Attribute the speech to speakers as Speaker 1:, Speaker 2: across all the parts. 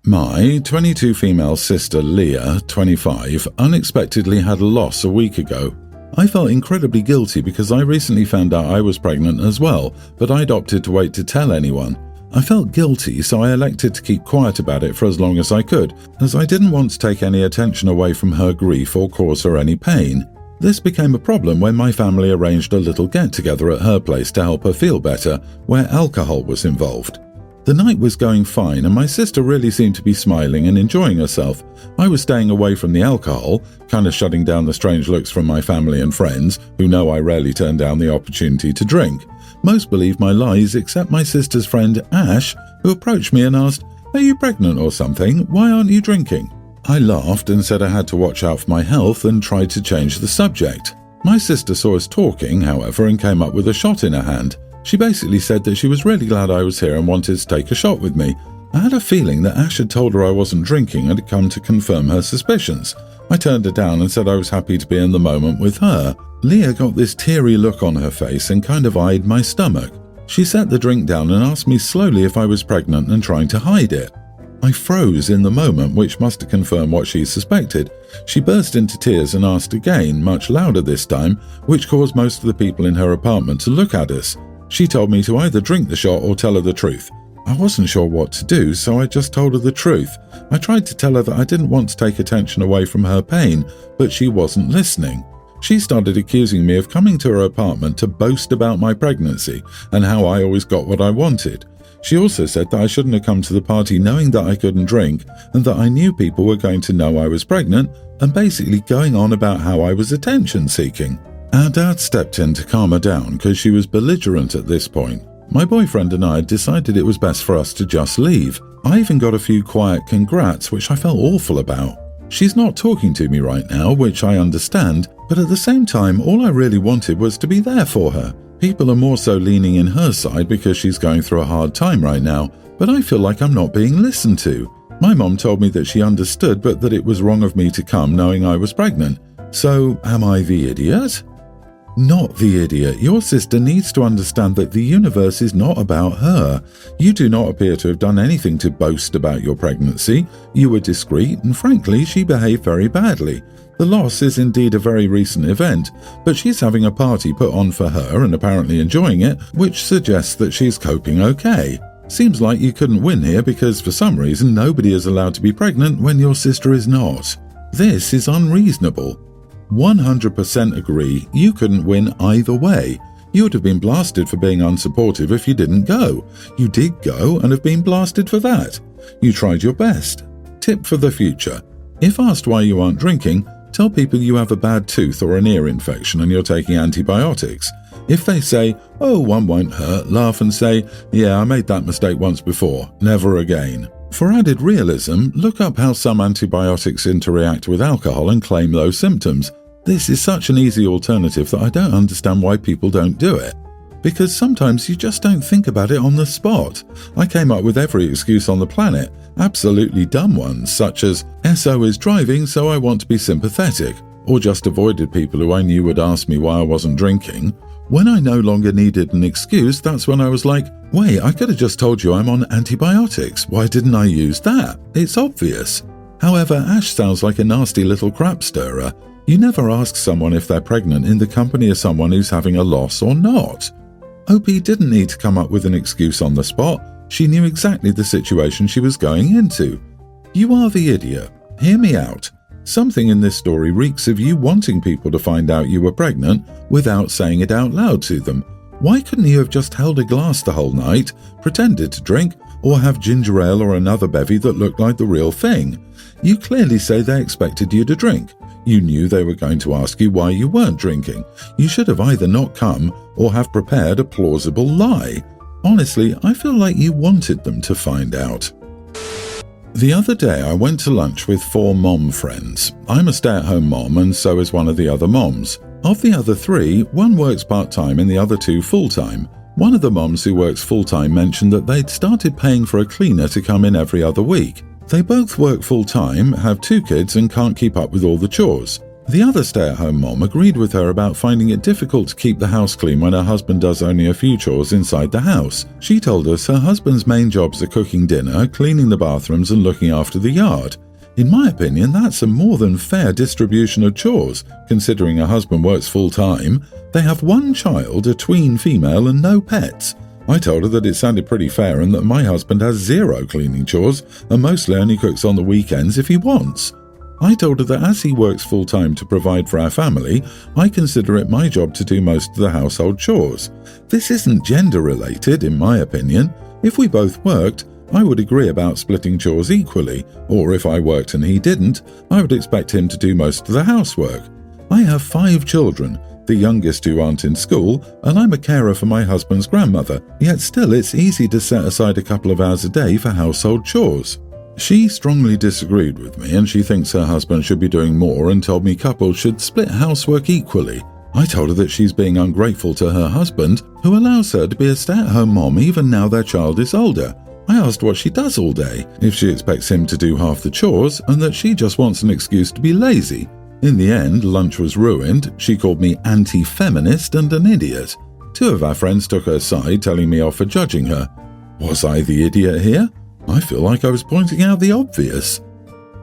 Speaker 1: My 22 female sister Leah, 25, unexpectedly had a loss a week ago. I felt incredibly guilty because I recently found out I was pregnant as well, but I'd opted to wait to tell anyone. I felt guilty, so I elected to keep quiet about it for as long as I could, as I didn't want to take any attention away from her grief or cause her any pain. This became a problem when my family arranged a little get-together at her place to help her feel better, where alcohol was involved. The night was going fine and my sister really seemed to be smiling and enjoying herself. I was staying away from the alcohol, kind of shutting down the strange looks from my family and friends, who know I rarely turn down the opportunity to drink. Most believed my lies except my sister's friend Ash, who approached me and asked, "Are you pregnant or something? Why aren't you drinking?" I laughed and said I had to watch out for my health and tried to change the subject. My sister saw us talking, however, and came up with a shot in her hand. She basically said that she was really glad I was here and wanted to take a shot with me. I had a feeling that Ash had told her I wasn't drinking and had come to confirm her suspicions. I turned her down and said I was happy to be in the moment with her. Leah got this teary look on her face and kind of eyed my stomach. She set the drink down and asked me slowly if I was pregnant and trying to hide it. I froze in the moment, which must have confirmed what she suspected. She burst into tears and asked again, much louder this time, which caused most of the people in her apartment to look at us. She told me to either drink the shot or tell her the truth. I wasn't sure what to do, so I just told her the truth. I tried to tell her that I didn't want to take attention away from her pain, but she wasn't listening. She started accusing me of coming to her apartment to boast about my pregnancy and how I always got what I wanted. She also said that I shouldn't have come to the party knowing that I couldn't drink and that I knew people were going to know I was pregnant, and basically going on about how I was attention-seeking. Our dad stepped in to calm her down because she was belligerent at this point. My boyfriend and I had decided it was best for us to just leave. I even got a few quiet congrats, which I felt awful about. She's not talking to me right now, which I understand, but at the same time, all I really wanted was to be there for her. People are more so leaning in her side because she's going through a hard time right now, but I feel like I'm not being listened to. My mom told me that she understood, but that it was wrong of me to come knowing I was pregnant. So, am I the idiot? Not the idiot. Your sister needs to understand that the universe is not about her. You do not appear to have done anything to boast about your pregnancy. You were discreet, and frankly, she behaved very badly. The loss is indeed a very recent event, but she's having a party put on for her and apparently enjoying it, which suggests that she's coping okay. Seems like you couldn't win here because for some reason nobody is allowed to be pregnant when your sister is not. This is unreasonable. 100% agree, you couldn't win either way. You would have been blasted for being unsupportive if you didn't go. You did go and have been blasted for that. You tried your best. Tip for the future. If asked why you aren't drinking, tell people you have a bad tooth or an ear infection and you're taking antibiotics. If they say, "Oh, one won't hurt," laugh and say, "Yeah, I made that mistake once before. Never again." For added realism, look up how some antibiotics interact with alcohol and claim those symptoms. This is such an easy alternative that I don't understand why people don't do it. Because sometimes you just don't think about it on the spot. I came up with every excuse on the planet, absolutely dumb ones, such as, "SO is driving, so I want to be sympathetic," or just avoided people who I knew would ask me why I wasn't drinking. When I no longer needed an excuse, that's when I was like, wait, I could have just told you I'm on antibiotics. Why didn't I use that? It's obvious. However, Ash sounds like a nasty little crap stirrer. You never ask someone if they're pregnant in the company of someone who's having a loss or not. OP didn't need to come up with an excuse on the spot. She knew exactly the situation she was going into. You are the idiot. Hear me out. Something in this story reeks of you wanting people to find out you were pregnant without saying it out loud to them. Why couldn't you have just held a glass the whole night, pretended to drink, or have ginger ale or another bevy that looked like the real thing? You clearly say they expected you to drink. You knew they were going to ask you why you weren't drinking. You should have either not come or have prepared a plausible lie. Honestly, I feel like you wanted them to find out. The other day I went to lunch with 4 mom friends. I'm a stay-at-home mom and so is one of the other moms. Of the other 3, one works part-time and the other 2 full-time. One of the moms who works full-time mentioned that they'd started paying for a cleaner to come in every other week. They both work full-time, have 2 kids and can't keep up with all the chores. The other stay-at-home mom agreed with her about finding it difficult to keep the house clean when her husband does only a few chores inside the house. She told us her husband's main jobs are cooking dinner, cleaning the bathrooms and looking after the yard. In my opinion, that's a more than fair distribution of chores, considering her husband works full-time. They have one child, a tween female, and no pets. I told her that it sounded pretty fair and that my husband has 0 cleaning chores and mostly only cooks on the weekends if he wants. I told her that as he works full-time to provide for our family, I consider it my job to do most of the household chores. This isn't gender-related, in my opinion. If we both worked, I would agree about splitting chores equally, or if I worked and he didn't, I would expect him to do most of the housework. I have 5 children, the youngest who aren't in school, and I'm a carer for my husband's grandmother, yet still it's easy to set aside a couple of hours a day for household chores. She strongly disagreed with me and she thinks her husband should be doing more and told me couples should split housework equally. I told her that she's being ungrateful to her husband, who allows her to be a stay-at-home mom even now their child is older. I asked what she does all day, if she expects him to do half the chores, and that she just wants an excuse to be lazy. In the end, lunch was ruined. She called me anti-feminist and an idiot. 2 of our friends took her side, telling me off for judging her. Was I the idiot here? I feel like I was pointing out the obvious.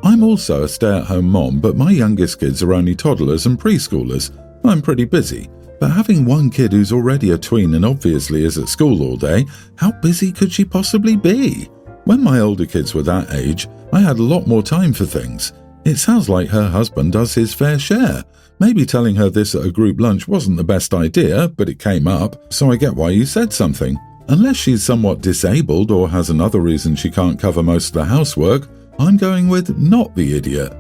Speaker 1: I'm also a stay-at-home mom, but my youngest kids are only toddlers and preschoolers. I'm pretty busy, but having one kid who's already a tween and obviously is at school all day, how busy could she possibly be? When my older kids were that age, I had a lot more time for things. It sounds like her husband does his fair share. Maybe telling her this at a group lunch wasn't the best idea, but it came up, so I get why you said something. Unless she's somewhat disabled or has another reason she can't cover most of the housework, I'm going with not the idiot.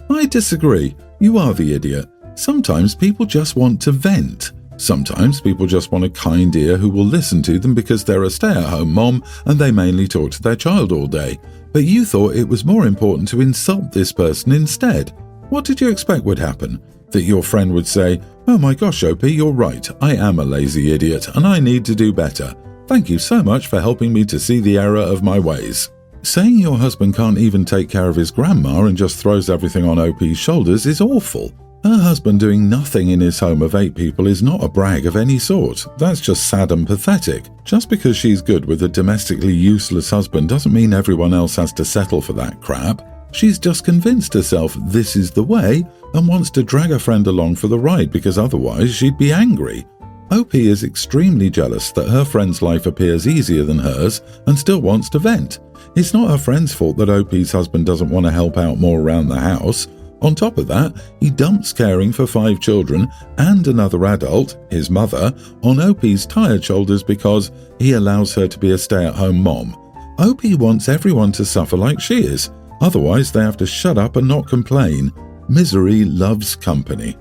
Speaker 1: I disagree. You are the idiot. Sometimes people just want to vent. Sometimes people just want a kind ear who will listen to them because they're a stay-at-home mom and they mainly talk to their child all day. But you thought it was more important to insult this person instead. What did you expect would happen? That your friend would say, "Oh my gosh, OP, you're right. I am a lazy idiot and I need to do better. Thank you so much for helping me to see the error of my ways." Saying your husband can't even take care of his grandma and just throws everything on OP's shoulders is awful. Her husband doing nothing in his home of 8 people is not a brag of any sort. That's just sad and pathetic. Just because she's good with a domestically useless husband doesn't mean everyone else has to settle for that crap. She's just convinced herself this is the way and wants to drag a friend along for the ride because otherwise she'd be angry. OP is extremely jealous that her friend's life appears easier than hers and still wants to vent. It's not her friend's fault that OP's husband doesn't want to help out more around the house. On top of that, he dumps caring for 5 children and another adult, his mother, on OP's tired shoulders because he allows her to be a stay-at-home mom. OP wants everyone to suffer like she is, otherwise they have to shut up and not complain. Misery loves company.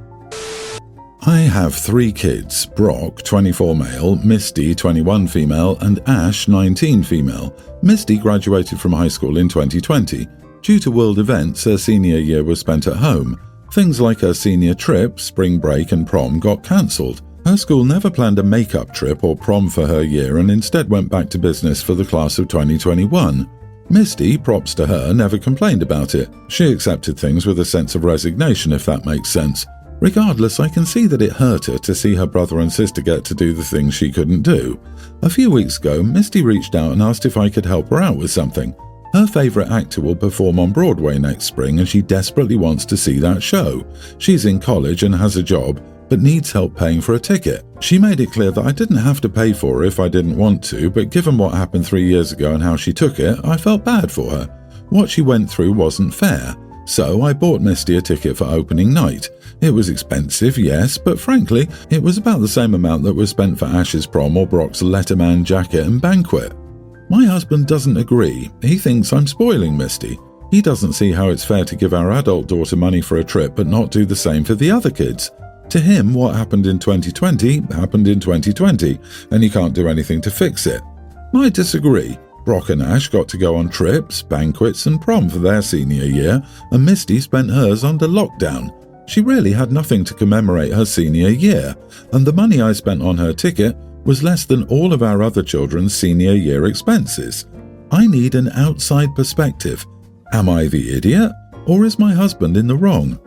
Speaker 1: I have 3 kids, Brock, 24 male, Misty, 21 female, and Ash, 19 female. Misty graduated from high school in 2020. Due to world events, her senior year was spent at home. Things like her senior trip, spring break and prom got cancelled. Her school never planned a makeup trip or prom for her year and instead went back to business for the class of 2021. Misty, props to her, never complained about it. She accepted things with a sense of resignation, if that makes sense. Regardless, I can see that it hurt her to see her brother and sister get to do the things she couldn't do. A few weeks ago, Misty reached out and asked if I could help her out with something. Her favourite actor will perform on Broadway next spring and she desperately wants to see that show. She's in college and has a job, but needs help paying for a ticket. She made it clear that I didn't have to pay for her if I didn't want to, but given what happened 3 years ago and how she took it, I felt bad for her. What she went through wasn't fair. So I bought Misty a ticket for opening night. It was expensive, yes, but frankly, it was about the same amount that was spent for Ash's prom or Brock's letterman jacket and banquet. My husband doesn't agree. He thinks I'm spoiling Misty. He doesn't see how it's fair to give our adult daughter money for a trip but not do the same for the other kids. To him, what happened in 2020 happened in 2020, and he can't do anything to fix it. I disagree. Brock and Ash got to go on trips, banquets and prom for their senior year, and Misty spent hers under lockdown. She really had nothing to commemorate her senior year, and the money I spent on her ticket was less than all of our other children's senior year expenses. I need an outside perspective. Am I the idiot, or is my husband in the wrong?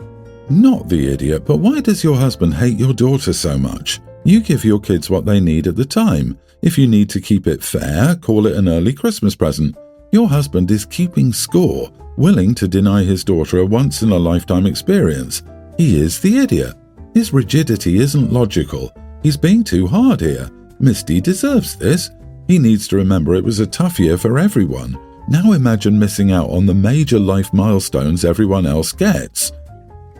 Speaker 1: Not the idiot, but why does your husband hate your daughter so much? You give your kids what they need at the time. If you need to keep it fair, call it an early Christmas present. Your husband is keeping score, willing to deny his daughter a once-in-a-lifetime experience. He is the idiot. His rigidity isn't logical. He's being too hard here. Misty deserves this. He needs to remember it was a tough year for everyone. Now imagine missing out on the major life milestones everyone else gets.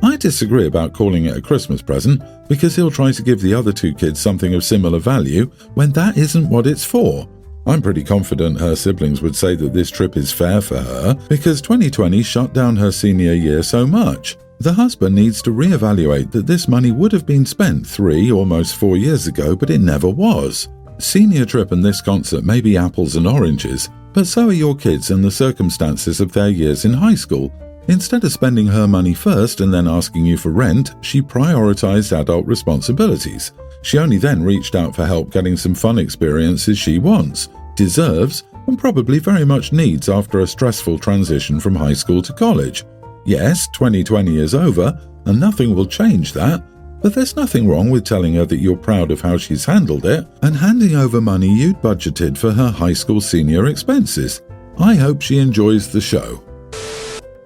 Speaker 1: I disagree about calling it a Christmas present because he'll try to give the other two kids something of similar value when that isn't what it's for. I'm pretty confident her siblings would say that this trip is fair for her because 2020 shut down her senior year so much. The husband needs to reevaluate that this money would have been spent 3, almost 4 years ago, but it never was. Senior trip and this concert may be apples and oranges, but so are your kids and the circumstances of their years in high school. Instead of spending her money first and then asking you for rent, she prioritized adult responsibilities. She only then reached out for help getting some fun experiences she wants, deserves, and probably very much needs after a stressful transition from high school to college. Yes, 2020 is over, and nothing will change that, but there's nothing wrong with telling her that you're proud of how she's handled it and handing over money you'd budgeted for her high school senior expenses. I hope she enjoys the show.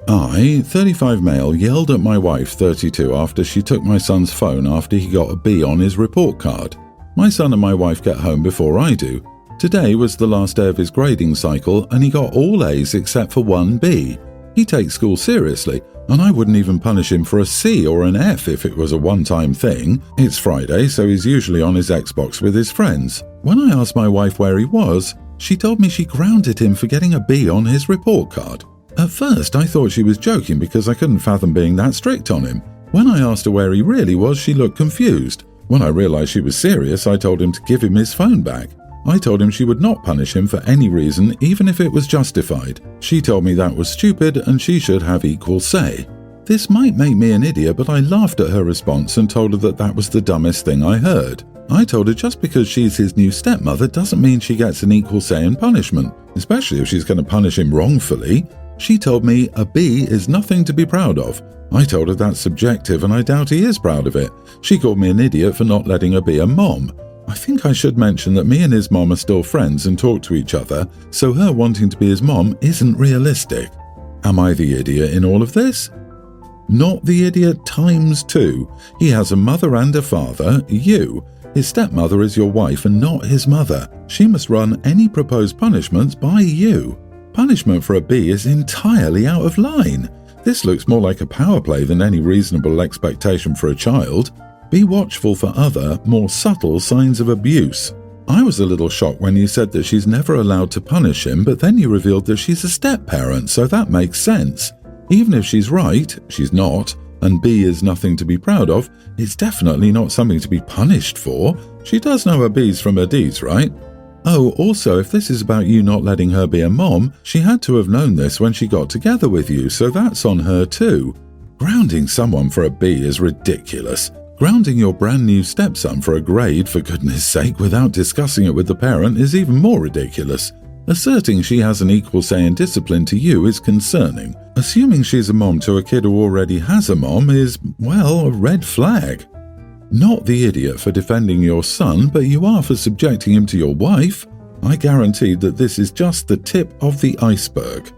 Speaker 1: I, 35 male, yelled at my wife, 32, after she took my son's phone after he got a B on his report card. My son and my wife get home before I do. Today was the last day of his grading cycle and he got all A's except for one B. He takes school seriously, and I wouldn't even punish him for a C or an F if it was a one-time thing. It's Friday, so he's usually on his Xbox with his friends. When I asked my wife where he was, she told me she grounded him for getting a B on his report card. At first, I thought she was joking because I couldn't fathom being that strict on him. When I asked her where he really was, she looked confused. When I realized she was serious, I told him to give him his phone back. I told him she would not punish him for any reason, even if it was justified. She told me that was stupid and she should have equal say. This might make me an idiot, but I laughed at her response and told her that that was the dumbest thing I heard. I told her just because she's his new stepmother doesn't mean she gets an equal say in punishment, especially if she's going to punish him wrongfully. She told me a B is nothing to be proud of. I told her that's subjective and I doubt he is proud of it. She called me an idiot for not letting her be a mom. I think I should mention that me and his mom are still friends and talk to each other, so her wanting to be his mom isn't realistic. Am I the idiot in all of this? Not the idiot times 2. He has a mother and a father, you. His stepmother is your wife and not his mother. She must run any proposed punishments by you. Punishment for a B is entirely out of line. This looks more like a power play than any reasonable expectation for a child. Be watchful for other, more subtle signs of abuse. I was a little shocked when you said that she's never allowed to punish him, but then you revealed that she's a step-parent, so that makes sense. Even if she's right, she's not, and B is nothing to be proud of, it's definitely not something to be punished for. She does know her B's from her D's, right? Oh, also, if this is about you not letting her be a mom, she had to have known this when she got together with you, so that's on her too. Grounding someone for a B is ridiculous. Grounding your brand new stepson for a grade, for goodness sake, without discussing it with the parent is even more ridiculous. Asserting she has an equal say in discipline to you is concerning. Assuming she's a mom to a kid who already has a mom is, well, a red flag. Not the idiot for defending your son, but you are for subjecting him to your wife. I guarantee that this is just the tip of the iceberg.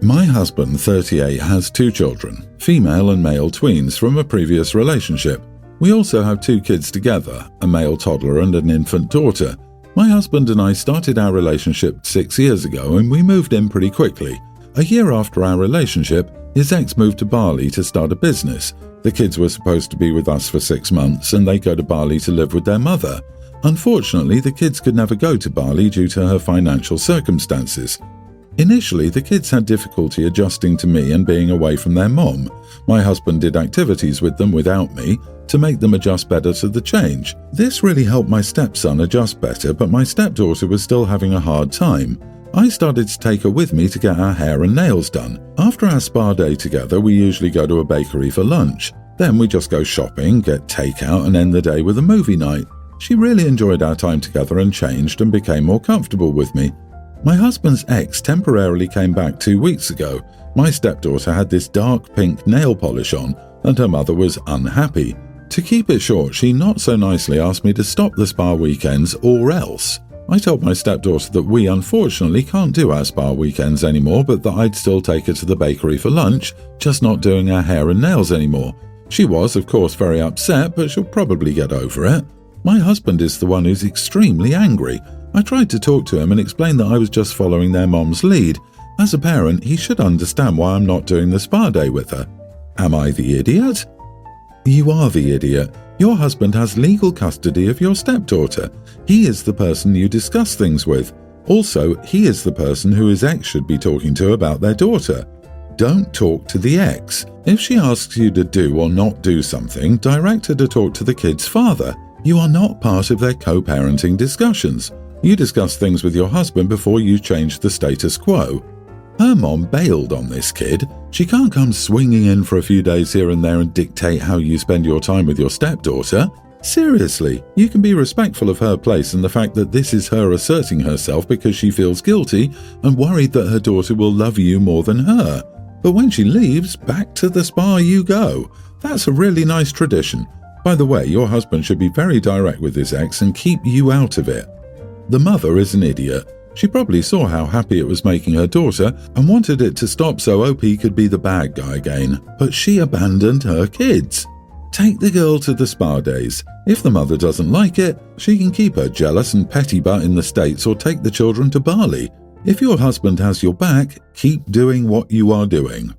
Speaker 1: My husband, 38, has 2 children, female and male tweens from a previous relationship. We also have 2 kids together, a male toddler and an infant daughter. My husband and I started our relationship 6 years ago and we moved in pretty quickly. A year after our relationship, his ex moved to Bali to start a business. The kids were supposed to be with us for 6 months and they go to Bali to live with their mother. Unfortunately, the kids could never go to Bali due to her financial circumstances. Initially, the kids had difficulty adjusting to me and being away from their mom. My husband did activities with them without me to make them adjust better to the change. This really helped my stepson adjust better, but my stepdaughter was still having a hard time. I started to take her with me to get our hair and nails done. After our spa day together, we usually go to a bakery for lunch. Then we just go shopping, get takeout and end the day with a movie night. She really enjoyed our time together and changed and became more comfortable with me. My husband's ex temporarily came back 2 weeks ago. My stepdaughter had this dark pink nail polish on. and her mother was unhappy. To keep it short, she not so nicely asked me to stop the spa weekends or else. I told my stepdaughter that we unfortunately can't do our spa weekends anymore, but that I'd still take her to the bakery for lunch, just not doing our hair and nails anymore. She was, of course, very upset, but she'll probably get over it. My husband is the one who's extremely angry. I tried to talk to him and explain that I was just following their mom's lead. As a parent, he should understand why I'm not doing the spa day with her. Am I the idiot? You are the idiot. Your husband has legal custody of your stepdaughter. He is the person you discuss things with. Also, he is the person who his ex should be talking to about their daughter. Don't talk to the ex. If she asks you to do or not do something, direct her to talk to the kid's father. You are not part of their co-parenting discussions. You discuss things with your husband before you change the status quo. Her mom bailed on this kid. She can't come swinging in for a few days here and there and dictate how you spend your time with your stepdaughter. Seriously, you can be respectful of her place and the fact that this is her asserting herself because she feels guilty and worried that her daughter will love you more than her. But when she leaves, back to the spa you go. That's a really nice tradition. By the way, your husband should be very direct with his ex and keep you out of it. The mother is an idiot. She probably saw how happy it was making her daughter and wanted it to stop so OP could be the bad guy again, but she abandoned her kids. Take the girl to the spa days. If the mother doesn't like it, she can keep her jealous and petty butt in the States or take the children to Bali. If your husband has your back, keep doing what you are doing.